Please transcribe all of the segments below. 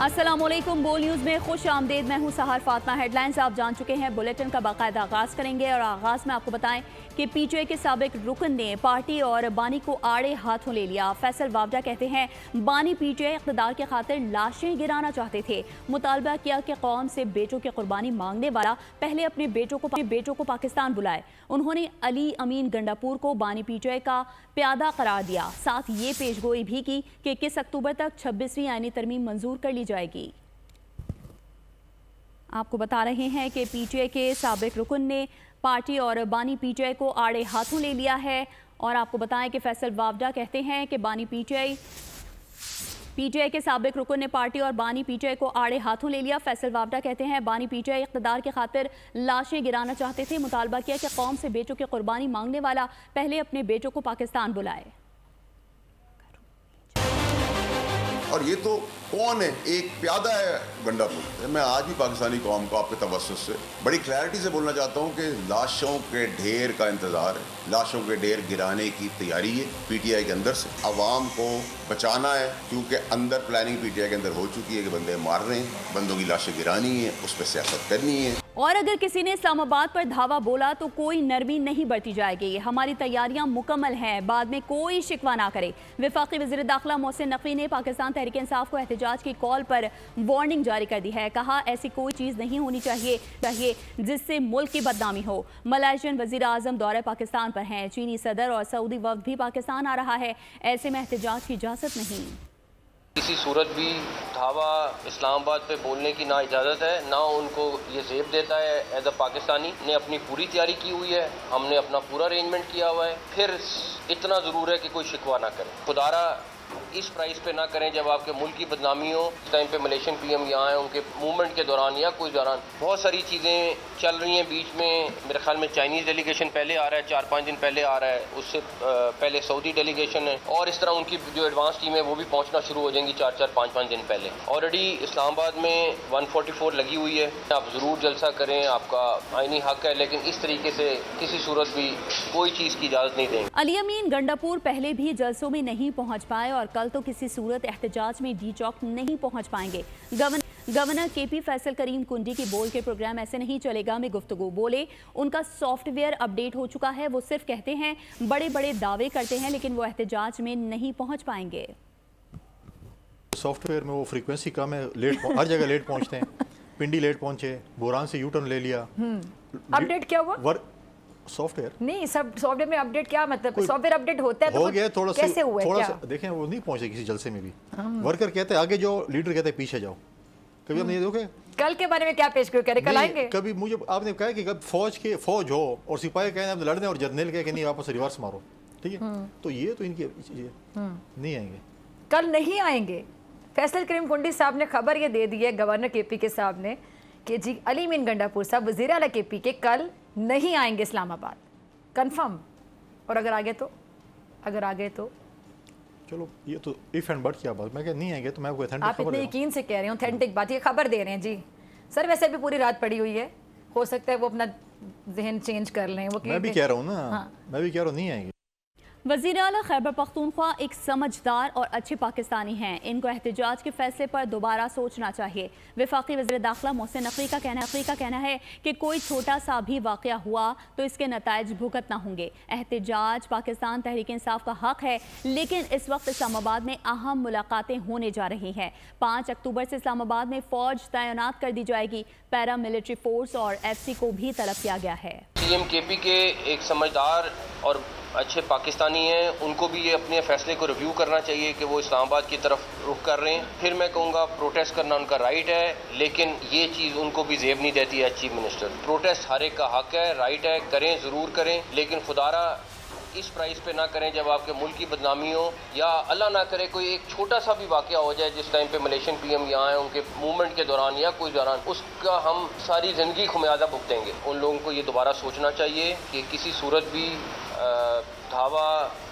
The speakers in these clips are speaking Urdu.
السلام علیکم، بول نیوز میں خوش آمدید۔ میں ہوں سحر فاطمہ۔ ہیڈ لائنز آپ جان چکے ہیں، بلیٹن کا باقاعدہ آغاز کریں گے اور آغاز میں آپ کو بتائیں کہ پی ٹی آئی کے سابق رکن نے پارٹی اور بانی کو آڑے ہاتھوں لے لیا۔ فیصل وابڈہ کہتے ہیں بانی پی ٹی آئی اقتدار کے خاطر لاشیں گرانا چاہتے تھے۔ مطالبہ کیا کہ قوم سے بیٹوں کی قربانی مانگنے والا پہلے اپنے بیٹوں کو پاکستان بلائے۔ انہوں نے علی امین گنڈاپور کو بانی پی ٹی آئی کا پیادہ قرار دیا، ساتھ یہ پیش گوئی بھی کی کہ 21 اکتوبر تک 26ویں آئینی ترمیم منظور کر لی جائے گی۔ آپ کو بتا رہے ہیں کہ پی ٹی آئی کے سابق رکن نے پارٹی اور بانی پی ٹی آئی کو آڑے ہاتھوں لے لیا ہے، اور آپ کو بتائیں کہ فیصل وابڈہ کہتے ہیں کہ بانی پی ٹی آئی کے سابق رکن نے پارٹی اور بانی پی ٹی آئی کو آڑے ہاتھوں لے لیا۔ فیصل وابڈہ کہتے ہیں بانی پی ٹی آئی اقتدار کے خاطر لاشیں گرانا چاہتے تھے۔ مطالبہ کیا کہ قوم سے بیٹوں کی قربانی مانگنے والا پہلے اپنے بیٹوں کو پاکستان بلائے۔ اور یہ تو کون ہے؟ ایک پیادہ ہے گنڈاپور۔ میں آج بھی پاکستانی قوم کو آپ کے توسط سے بڑی کلیئرٹی سے بولنا چاہتا ہوں کہ لاشوں کے ڈھیر کا انتظار ہے، لاشوں کے ڈھیر گرانے کی تیاری ہے پی ٹی آئی کے اندر سے۔ عوام کو بچانا ہے، کیونکہ اندر پلاننگ پی ٹی آئی کے اندر ہو چکی ہے کہ بندے مار رہے ہیں، بندوں کی لاشیں گرانی ہیں، اس پہ سیاست کرنی ہے۔ اور اگر کسی نے اسلام آباد پر دھاوا بولا تو کوئی نرمی نہیں برتی جائے گی، ہماری تیاریاں مکمل ہیں، بعد میں کوئی شکوہ نہ کرے۔ وفاقی وزیر داخلہ محسن نقوی نے پاکستان تحریک انصاف کو احتجاج کی کال پر وارننگ جاری کر دی ہے۔ کہا ایسی کوئی چیز نہیں ہونی چاہیے جس سے ملک کی بدنامی ہو۔ ملائیشین وزیر اعظم دورہ پاکستان پر ہیں، چینی صدر اور سعودی وفد بھی پاکستان آ رہا ہے، ایسے میں احتجاج کی اجازت نہیں۔ کسی صورت بھی دھاوا اسلام آباد پہ بولنے کی نہ اجازت ہے، نہ ان کو یہ زیب دیتا ہے۔ ایز اے پاکستانی نے اپنی پوری تیاری کی ہوئی ہے، ہم نے اپنا پورا ارینجمنٹ کیا ہوا ہے، پھر اتنا ضرور ہے کہ کوئی شکوہ نہ کرے۔ خدارہ اس پرائز پہ نہ کریں جب آپ کے ملک کی بدنامی ہو۔ اس ٹائم پہ ملیشین پی ایم یہاں ہیں، ان کے موومنٹ کے دوران یا کوئی دوران بہت ساری چیزیں چل رہی ہیں بیچ میں۔ میرے خیال میں چائنیز ڈیلیگیشن پہلے آ رہا ہے، 4-5 دن پہلے آ رہا ہے، اس سے پہلے سعودی ڈیلیگیشن ہے، اور اس طرح ان کی جو ایڈوانس ٹیم ہے وہ بھی پہنچنا شروع ہو جائیں گی 4-5 دن پہلے۔ آلریڈی اسلام آباد میں 144 لگی ہوئی ہے، آپ ضرور جلسہ کریں، آپ کا آئینی حق ہے، لیکن اس طریقے سے کسی صورت بھی کوئی چیز کی اجازت نہیں دیں گے۔ علی امین گنڈاپور پہلے بھی جلسوں میں نہیں پہنچ پائے اور کل تو کسی صورت احتجاج میں ڈی چوک نہیں پہنچ پائیں گے۔ گورنر کے پی فیصل کریم کنڈی کی بول کے پروگرام ایسے نہیں چلے گا میں گفتگو بولے ان کا سافٹ ویئر اپ ڈیٹ ہو چکا ہے، وہ صرف کہتے ہیں بڑے بڑے دعوے کرتے ہیں لیکن وہ احتجاج میں نہیں پہنچ پائیں گے۔ سافٹ ویئر میں وہ فریکوینسی کم ہے، ہر جگہ لیٹ پہنچتے ہیں، پنڈی لیٹ پہنچے، بوران سے یو ٹرن لے لیا۔ اپ ڈیٹ کیا ہوا؟ سافٹ ویئر نہیں، سافٹ ویئر میں اپ ڈیٹ کیا مطلب؟ سافٹ ویئر اپ ڈیٹ ہوتا ہے تو ہو گیا تھوڑا سا، کیسے ہوا ہے؟ تھوڑا سا دیکھیں وہ نہیں پہنچے کسی جلسے میں بھی۔ ورکر کہتے ہیں آگے جاؤ، لیڈر کہتے ہیں پیچھے جاؤ۔ کبھی آپ نے یہ دیکھے کل کے بارے میں کیا پیش کر رہے؟ کل آئیں گے؟ کبھی مجھے آپ نے کہا کہ فوج ہو اور سپاہی کہیں آپ لڑنے اور جرنیل کہے کہ نہیں آپ ریورس مارو، ٹھیک ہے، تو یہ تو ان کی نہیں آئیں گے، کل نہیں آئیں گے۔ فیصل کریم کنڈی صاحب نے خبر یہ دے دی ہے گورنر کے پی کے صاحب نے کہ جی علی امین گنڈاپور صاحب وزیر اعلیٰ کے پی کے کل نہیں آئیں گے اسلام آباد، کنفرم۔ اور اگر آگے تو چلو یہ تو ایف اینڈ بٹ کیا بات، میں کہ نہیں آئیں گے تو میں کو ایتھینٹک آپ خبر اتنے یقین سے کہہ رہے ہیں، اوتھینٹک بات، یہ خبر دے رہے ہیں جی سر۔ ویسے بھی پوری رات پڑی ہوئی ہے، ہو سکتا ہے وہ اپنا ذہن چینج کر لیں۔ وہ میں بھی کہہ رہا ہوں نا، میں بھی کہہ رہا ہوں نہیں آئیں گے۔ وزیر اعلیٰ خیبر پختونخوا ایک سمجھدار اور اچھے پاکستانی ہیں، ان کو احتجاج کے فیصلے پر دوبارہ سوچنا چاہیے۔ وفاقی وزیر داخلہ محسن نقوی کا کہنا ہے کہ کوئی چھوٹا سا بھی واقعہ ہوا تو اس کے نتائج بھگتنا ہوں گے۔ احتجاج پاکستان تحریک انصاف کا حق ہے، لیکن اس وقت اسلام آباد میں اہم ملاقاتیں ہونے جا رہی ہیں۔ 5 اکتوبر سے اسلام آباد میں فوج تعینات کر دی جائے گی، پیرا ملٹری فورس اور ایف سی کو بھی طلب کیا گیا ہے۔ سی ایم کے پی کے ایک سمجھدار اور اچھے پاکستانی ہیں، ان کو بھی یہ اپنے فیصلے کو ریویو کرنا چاہیے کہ وہ اسلام آباد کی طرف رخ کر رہے ہیں۔ پھر میں کہوں گا پروٹیسٹ کرنا ان کا رائٹ ہے، لیکن یہ چیز ان کو بھی زیب نہیں دیتی ہے چیف منسٹر۔ پروٹیسٹ ہر ایک کا حق ہے، رائٹ ہے، کریں ضرور کریں، لیکن خدارہ اس پرائز پہ نہ کریں جب آپ کے ملک کی بدنامی ہو، یا اللہ نہ کرے کوئی ایک چھوٹا سا بھی واقعہ ہو جائے جس ٹائم پہ ملیشین پی ایم یہاں ہیں، ان کے موومنٹ کے دوران یا کوئی دوران، اس کا ہم ساری زندگی خمیازہ بھگتیں گے۔ ان لوگوں کو یہ دوبارہ سوچنا چاہیے کہ کسی صورت بھی دھاوا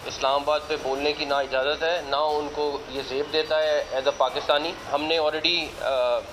اسلام آباد پہ بولنے کی نہ اجازت ہے، نہ ان کو یہ زیب دیتا ہے ایز اے پاکستانی۔ ہم نے آلریڈی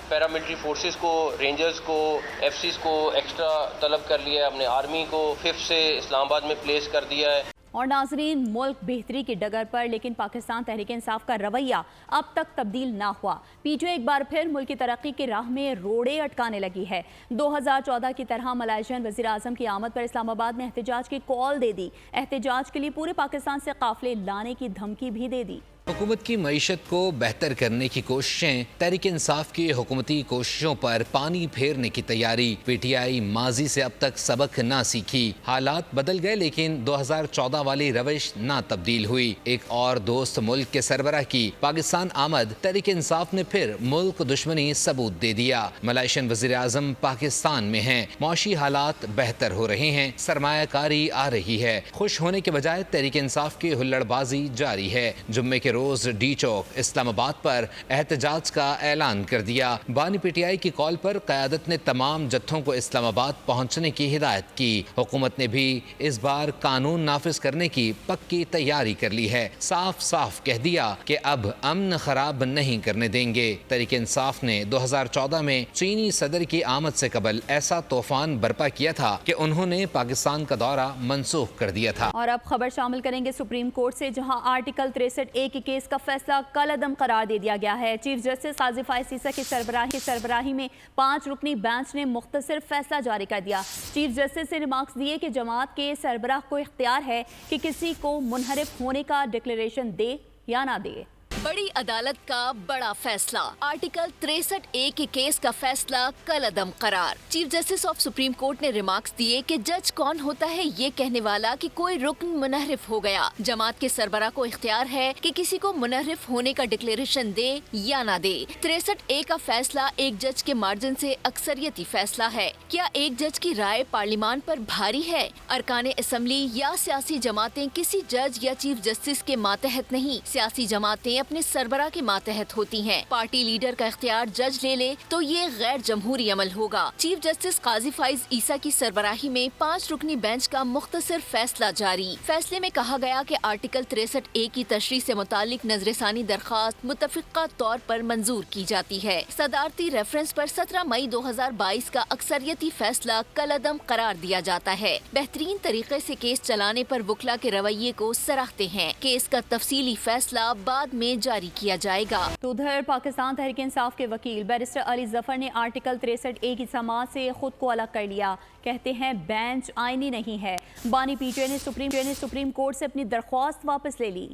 پیراملٹری فورسز کو، رینجرز کو، ایف سیز کو ایکسٹرا طلب کر لیا ہے، ہم نے آرمی کو 5 سے اسلام آباد میں پلیس کر دیا ہے۔ اور ناظرین، ملک بہتری کی ڈگر پر، لیکن پاکستان تحریک انصاف کا رویہ اب تک تبدیل نہ ہوا۔ پی ٹی آئی ایک بار پھر ملک کی ترقی کی راہ میں روڑے اٹکانے لگی ہے۔ 2014 کی طرح ملائیشین وزیر اعظم کی آمد پر اسلام آباد میں احتجاج کی کال دے دی۔ احتجاج کے لیے پورے پاکستان سے قافلے لانے کی دھمکی بھی دے دی۔ حکومت کی معیشت کو بہتر کرنے کی کوششیں، تحریک انصاف کی حکومتی کوششوں پر پانی پھیرنے کی تیاری۔ پی ٹی آئی ماضی سے اب تک سبق نہ سیکھی، حالات بدل گئے لیکن 2014 والی روش نہ تبدیل ہوئی۔ ایک اور دوست ملک کے سربراہ کی پاکستان آمد، تحریک انصاف نے پھر ملک دشمنی ثبوت دے دیا۔ ملائیشین وزیر اعظم پاکستان میں ہیں، معاشی حالات بہتر ہو رہے ہیں، سرمایہ کاری آ رہی ہے۔ خوش ہونے کے بجائے تحریک انصاف کی ہلڑ بازی جاری ہے۔ جمعے کے روز ڈی چوک اسلام آباد پر احتجاج کا اعلان کر دیا۔ بانی پی ٹی آئی کی کال پر قیادت نے تمام جتھوں کو اسلام آباد پہنچنے کی ہدایت کی۔ حکومت نے بھی اس بار قانون نافذ کرنے کی پکی تیاری کر لی ہے۔ صاف صاف کہہ دیا کہ اب امن خراب نہیں کرنے دیں گے۔ تحریک انصاف نے 2014 میں چینی صدر کی آمد سے قبل ایسا طوفان برپا کیا تھا کہ انہوں نے پاکستان کا دورہ منسوخ کر دیا تھا۔ اور اب خبر شامل کریں گے سپریم کورٹ سے، جہاں آرٹیکل 63A کے کیس کا فیصلہ کل عدم قرار دے دیا گیا ہے۔ چیف جسٹس قاضی فائز عیسیٰ کی سربراہی میں 5 رکنی بینچ نے مختصر فیصلہ جاری کر دیا۔ چیف جسٹس نے ریمارکس دیے کہ جماعت کے سربراہ کو اختیار ہے کہ کسی کو منحرف ہونے کا ڈکلیریشن دے یا نہ دے۔ بڑی عدالت کا بڑا فیصلہ، آرٹیکل 63A کے کیس کا فیصلہ کل عدم قرار۔ Chief justice of supreme court نے ریمارکس دیے کہ جج کون ہوتا ہے یہ کہنے والا کہ کوئی رکن منحرف ہو گیا۔ جماعت کے سربراہ کو اختیار ہے کہ کسی کو منحرف ہونے کا ڈکلیریشن دے یا نہ دے۔ 63A کا فیصلہ ایک جج کے مارجن سے اکثریتی فیصلہ ہے۔ کیا ایک جج کی رائے پارلیمان پر بھاری ہے؟ ارکان اسمبلی یا سیاسی جماعتیں کسی جج یا چیف جسٹس کے ماتحت نہیں، سیاسی جماعتیں اپنے سربراہ کے ماتحت ہوتی ہیں۔ پارٹی لیڈر کا اختیار جج لے لے تو یہ غیر جمہوری عمل ہوگا۔ چیف جسٹس قاضی فائز عیسیٰ کی سربراہی میں 5 رکنی بینچ کا مختصر فیصلہ جاری۔ فیصلے میں کہا گیا کہ آرٹیکل 63A کی تشریح سے متعلق نظر ثانی درخواست متفقہ طور پر منظور کی جاتی ہے۔ صدارتی ریفرنس پر 17 مئی 2022 کا اکثریتی فیصلہ کل عدم قرار دیا جاتا ہے۔ بہترین طریقے سے کیس چلانے پر وکلا کے رویے کو سراہتے ہیں۔ کیس کا تفصیلی فیصلہ بعد میں جاری کیا جائے گا۔ تو ادھر پاکستان تحریک انصاف کے وکیل بیرسٹر علی ظفر نے آرٹیکل 63A کی سماعت سے خود کو الگ کر لیا۔ کہتے ہیں بینچ آئینی نہیں ہے۔ بانی پی ٹی آئی نے سپریم کورٹ سے اپنی درخواست واپس لے لی۔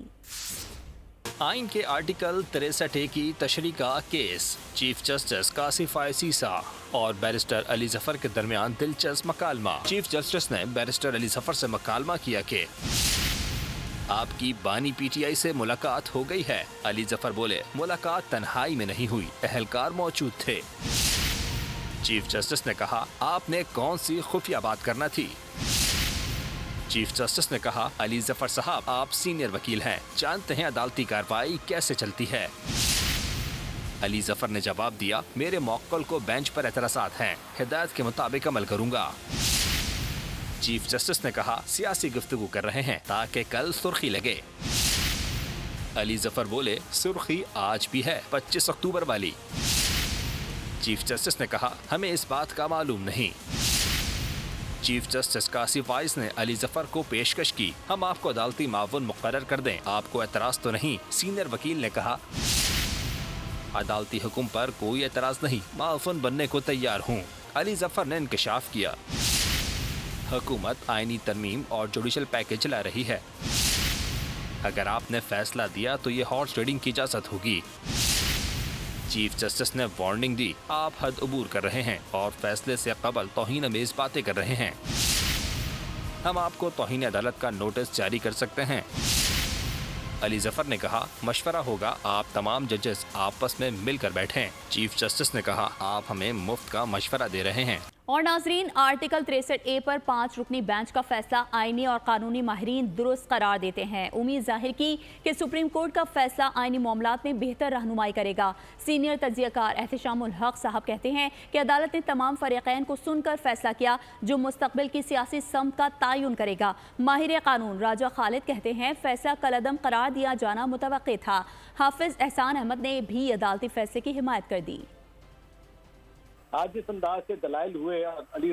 آئین کے آرٹیکل 63A کی تشریح کا کیس، چیف جسٹس قاضی فائز عیسیٰ اور بیرسٹر علی ظفر کے درمیان دلچسپ مکالمہ۔ چیف جسٹس نے بیرسٹر علی ظفر سے مکالمہ کیا کہ آپ کی بانی پی ٹی آئی سے ملاقات ہو گئی ہے۔ علی ظفر بولے ملاقات تنہائی میں نہیں ہوئی، اہلکار موجود تھے۔ چیف جسٹس نے کہا آپ نے کون سی خفیہ بات کرنا تھی؟ چیف جسٹس نے کہا علی ظفر صاحب آپ سینئر وکیل ہیں، جانتے ہیں عدالتی کارروائی کیسے چلتی ہے۔ علی ظفر نے جواب دیا میرے موکل کو بینچ پر اعتراضات ہیں، ہدایت کے مطابق عمل کروں گا۔ چیف جسٹس نے کہا سیاسی گفتگو کر رہے ہیں تاکہ کل سرخی لگے۔ علی ظفر بولے سرخی آج بھی ہے، 25 اکتوبر والی۔ چیف جسٹس نے کہا ہمیں اس بات کا معلوم نہیں۔ چیف جسٹس قاضی فائز نے علی ظفر کو پیشکش کی ہم آپ کو عدالتی معاون مقرر کر دیں، آپ کو اعتراض تو نہیں؟ سینئر وکیل نے کہا عدالتی حکم پر کوئی اعتراض نہیں، معاون بننے کو تیار ہوں۔ علی ظفر نے انکشاف کیا حکومت آئینی ترمیم اور جوڈیشل پیکج لا رہی ہے، اگر آپ نے فیصلہ دیا تو یہ ہارس ریڈنگ کی اجازت ہوگی۔ چیف جسٹس نے وارننگ دی آپ حد عبور کر رہے ہیں اور فیصلے سے قبل توہین امیز باتیں کر رہے ہیں، ہم آپ کو توہین عدالت کا نوٹس جاری کر سکتے ہیں۔ علی ظفر نے کہا مشورہ ہوگا آپ تمام ججز آپس میں مل کر بیٹھیں۔ چیف جسٹس نے کہا آپ ہمیں مفت کا مشورہ دے رہے ہیں۔ اور ناظرین، آرٹیکل 63A پر 5 رکنی بینچ کا فیصلہ آئینی اور قانونی ماہرین درست قرار دیتے ہیں۔ امید ظاہر کی کہ سپریم کورٹ کا فیصلہ آئینی معاملات میں بہتر رہنمائی کرے گا۔ سینئر تجزیہ کار احتشام الحق صاحب کہتے ہیں کہ عدالت نے تمام فریقین کو سن کر فیصلہ کیا جو مستقبل کی سیاسی سمت کا تعین کرے گا۔ ماہر قانون راجہ خالد کہتے ہیں فیصلہ کالعدم قرار دیا جانا متوقع تھا۔ حافظ احسان احمد نے بھی عدالتی فیصلے کی حمایت کر دی۔ آج جس انداز سے دلائل ہوئے، علی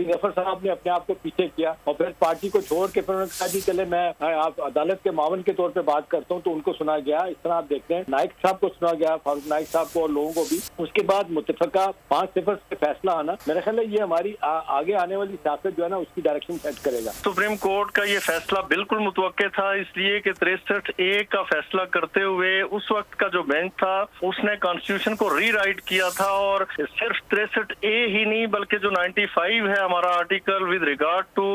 ظفر صاحب نے اپنے آپ کو پیچھے کیا اور پھر پارٹی کو چھوڑ کے پھر انہوں نے کہا جی چلے میں آپ عدالت کے معاون کے طور پہ بات کرتا ہوں، تو ان کو سنا گیا. اس طرح آپ دیکھتے ہیں نائک صاحب کو سنا گیا، فاروق نائک صاحب کو اور لوگوں کو بھی. اس کے بعد متفقہ 5-0 سے فیصلہ آنا، میرا خیال ہے یہ ہماری آگے آنے والی سیاست جو ہے نا اس کی ڈائریکشن سیٹ کرے گا. سپریم کورٹ کا یہ فیصلہ بالکل متوقع تھا، اس لیے کہ 63A کا فیصلہ کرتے ہوئے اس وقت کا جو بینچ تھا اس نے کانسٹیٹیوشن کو ری رائٹ کیا تھا، اور صرف 63A ہی نہیں بلکہ جو 95 ہے ہمارا article with regard to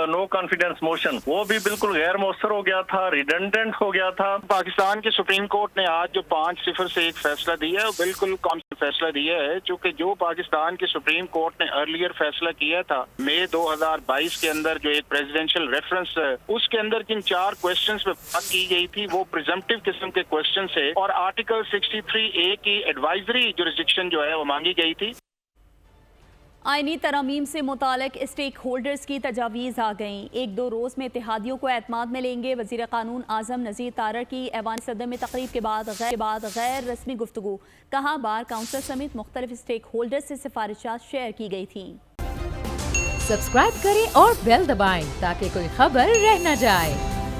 no confidence motion, وہ بھی بالکل غیر مؤثر ہو گیا تھا، ریڈنڈنٹ ہو گیا تھا. پاکستان کی سپریم کورٹ نے آج جو 5-0 سے ایک فیصلہ دیا ہے بالکل فیصلہ دیا ہے، چونکہ جو پاکستان کی سپریم کورٹ نے ارلیئر فیصلہ کیا تھا مئی 2022 کے اندر جو ایک پریزیڈنشیل ریفرنس ہے اس کے اندر جن 4 کوسچنز پہ بات کی گئی تھی وہ پریزمپٹیو قسم کے کوسچن سے، اور آرٹیکل 63A کی ایڈوائزری جورسڈکشن جو ہے وہ مانگی گئی تھی. آئینی ترامیم سے متعلق اسٹیک ہولڈرز کی تجاویز آ گئیں. 1-2 روز میں اتحادیوں کو اعتماد میں لیں گے. وزیر قانون اعظم نذیر تارڑ کی ایوان صدر میں تقریب کے بعد غیر رسمی گفتگو. کہاں بار کاؤنسل سمیت مختلف اسٹیک ہولڈرز سے سفارشات شیئر کی گئی تھیں. سبسکرائب کریں اور بیل دبائیں تاکہ کوئی خبر رہ نہ جائے.